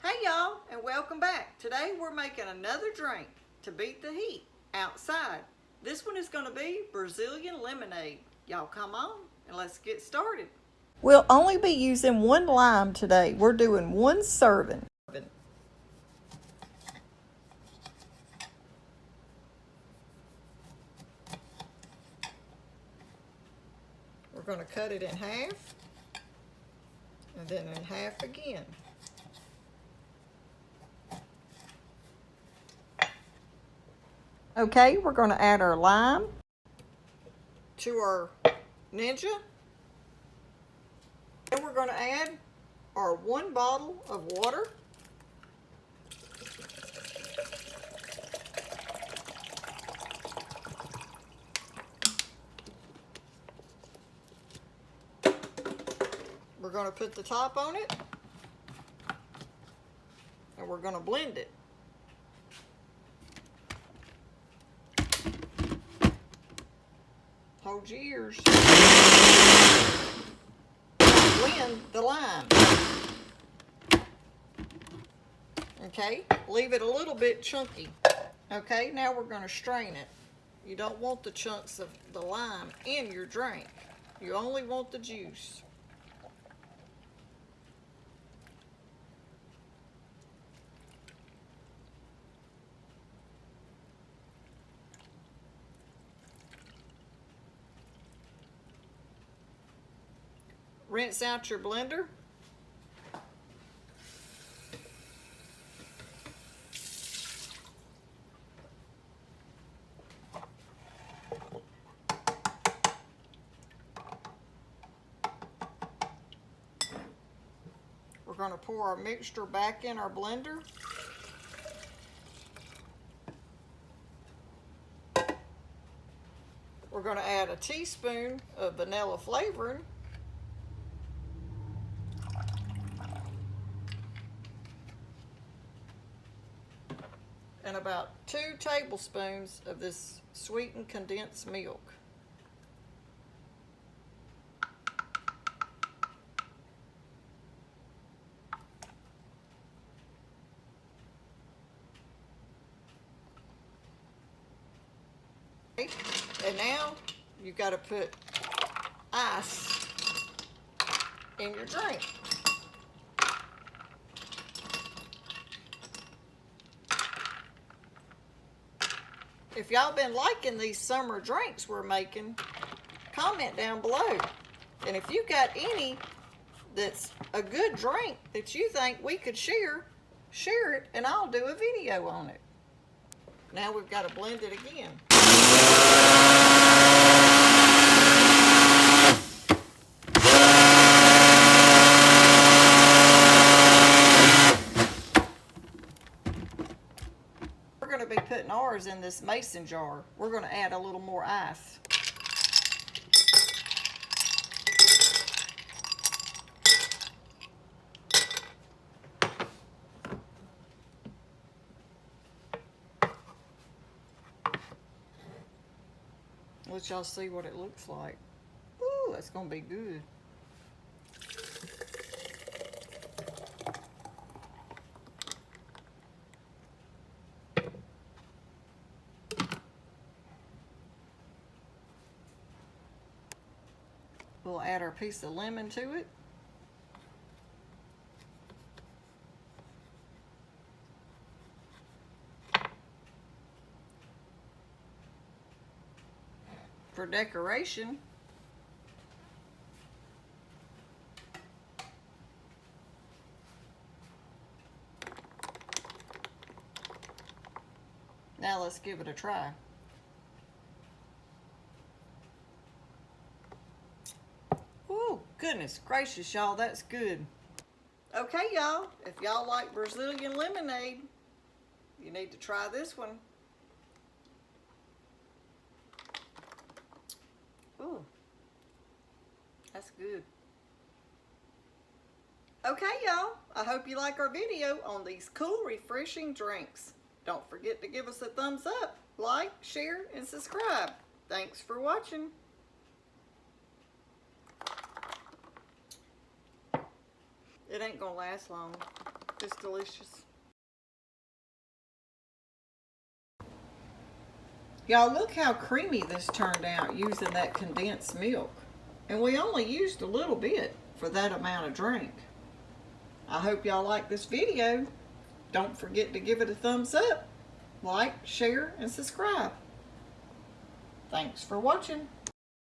Hey y'all, and welcome back. Today we're making another drink to beat the heat outside. This one is going to be Brazilian lemonade. Y'all come on and let's get started. We'll only be using one lime today. We're doing one serving. We're going to cut it in half and then in half again. Okay, we're going to add our lime to our Ninja. Then we're going to add our 1 bottle of water. We're going to put the top on it and we're going to blend it. Hold your ears. Blend the lime. Okay, leave it a little bit chunky. Okay, now we're going to strain it. You don't want the chunks of the lime in your drink. You only want the juice. Rinse out your blender. We're going to pour our mixture back in our blender. We're going to add a teaspoon of vanilla flavoring. And about 2 tablespoons of this sweetened condensed milk. And now you've got to put ice in your drink. If y'all been liking these summer drinks we're making, comment down below. And if you got any that's a good drink that you think we could share it and I'll do a video on it. Now we've got to blend it again. We're going to be putting ours in this mason jar. We're going to add a little more ice. Let y'all see what it looks like. Ooh, that's going to be good. We'll add our piece of lemon to it. For decoration, now let's give it a try. Oh, goodness gracious, y'all, that's good. Okay, y'all, if y'all like Brazilian lemonade, you need to try this one. Ooh, that's good. Okay, y'all, I hope you like our video on these cool, refreshing drinks. Don't forget to give us a thumbs up, like, share, and subscribe. Thanks for watching. It ain't gonna last long. It's delicious. Y'all, look how creamy this turned out using that condensed milk. And we only used a little bit for that amount of drink. I hope y'all like this video. Don't forget to give it a thumbs up, like, share, and subscribe. Thanks for watching.